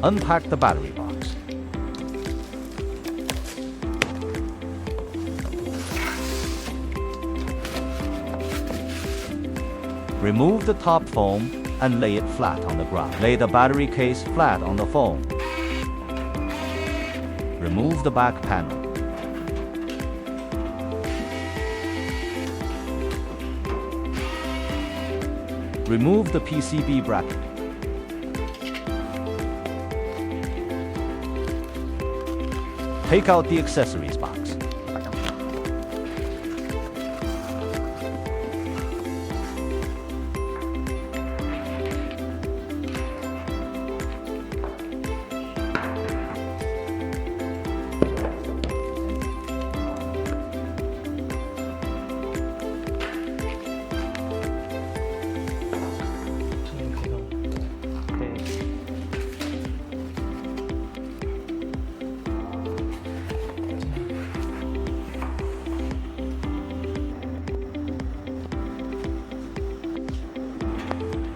Unpack the battery box. Remove the top foam and lay it flat on the ground. Lay the battery case flat on the foam. Remove the back panel. Remove the PCB bracket. Take out the accessories box.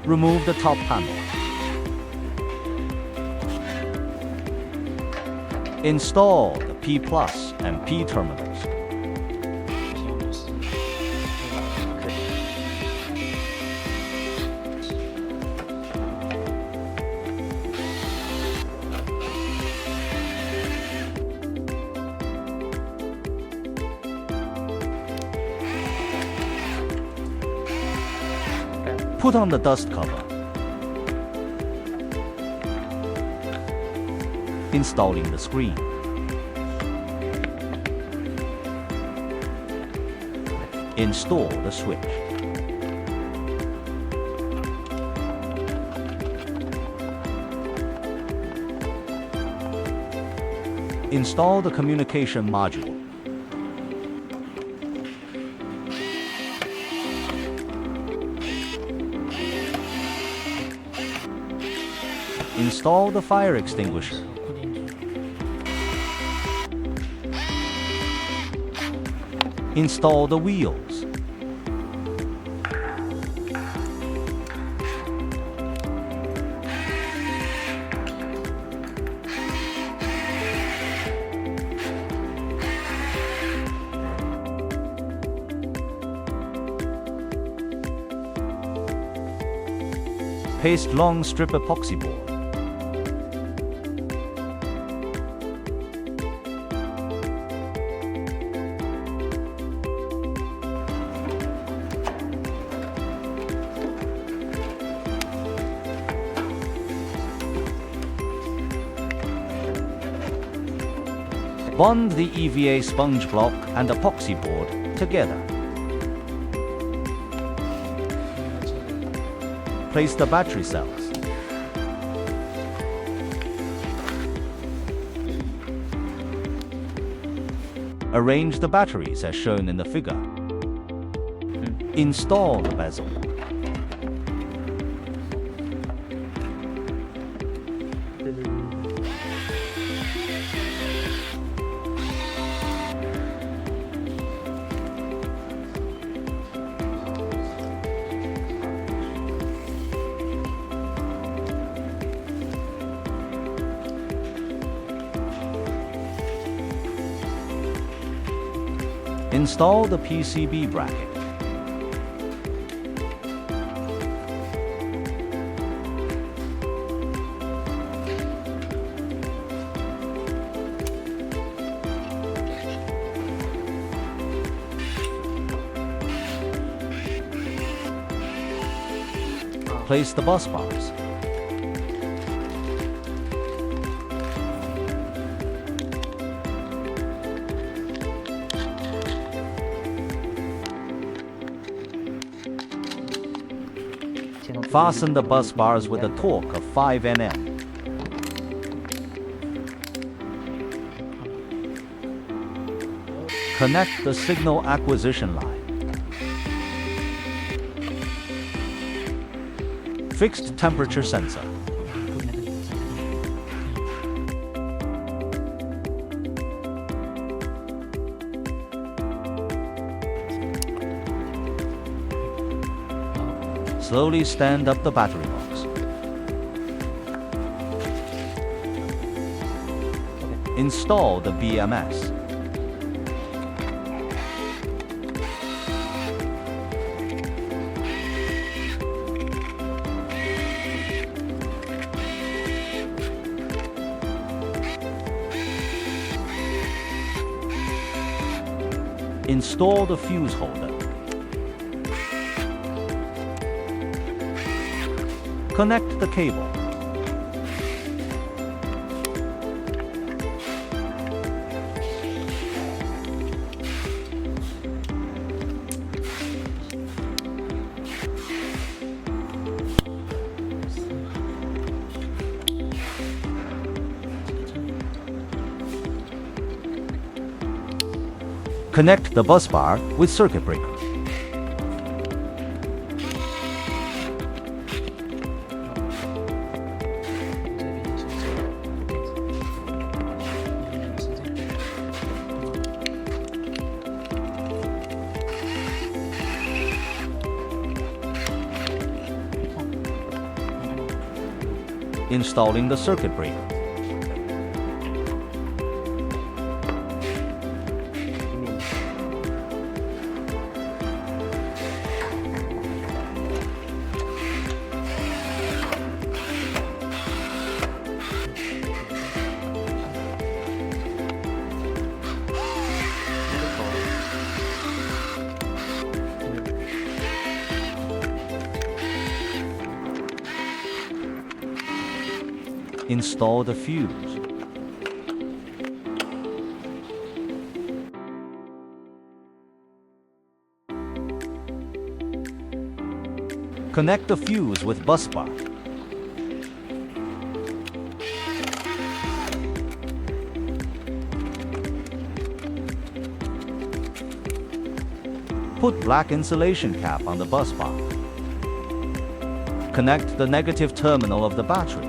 Remove the top panel. Install the P+ and P terminals. Put on the dust cover. Installing the screen. Install the switch. Install the communication module. Install the fire extinguisher. Install the wheels. Paste long strip epoxy board. Bond the EVA sponge block and epoxy board together. Place the battery cells. Arrange the batteries as shown in the figure. Install the bezel. Install the PCB bracket. Place the bus bars. Fasten the bus bars with a torque of 5 Nm. Connect the signal acquisition line. Fixed temperature sensor. Slowly stand up the battery box. Install the BMS. Install the fuse holder. Connect the cable. Connect the bus bar with circuit breaker. Installing the circuit breaker. Install the fuse. Connect the fuse with bus bar. Put black insulation cap on the bus bar. Connect the negative terminal of the battery.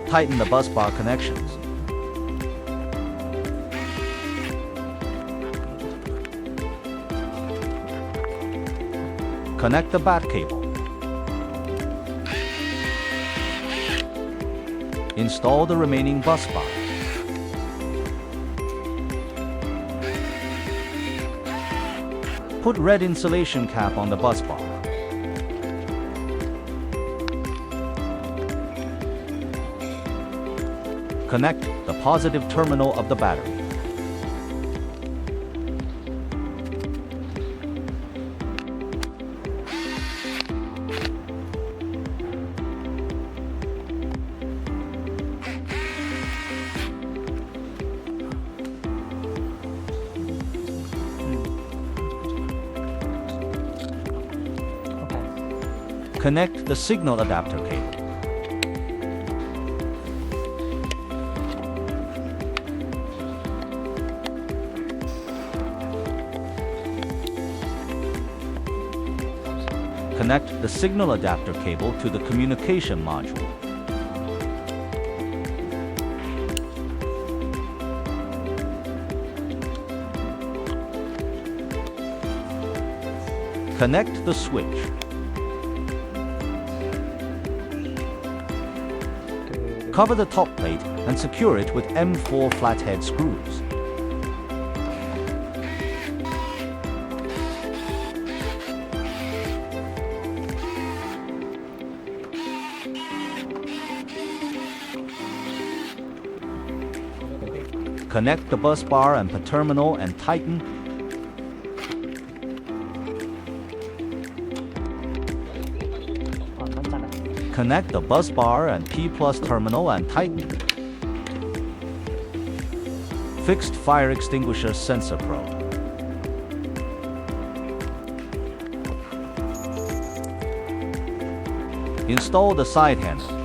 Tighten the bus bar connections. Connect the bat cable. Install the remaining bus bar. Put red insulation cap on the bus bar. Connect the positive terminal of the battery. Connect the signal adapter cable. Connect the signal adapter cable to the communication module. Connect the switch. Cover the top plate and secure it with M4 flathead screws. Connect the bus bar and terminal and tighten. Connect the bus bar and P+ terminal and tighten. Fixed fire extinguisher sensor probe. Install the side handle.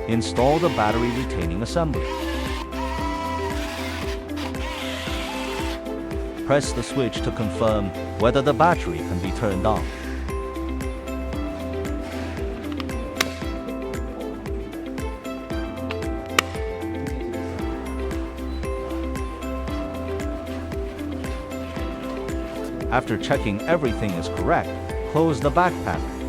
Install the battery retaining assembly. Press the switch to confirm whether the battery can be turned on. After checking everything is correct, close the backpack.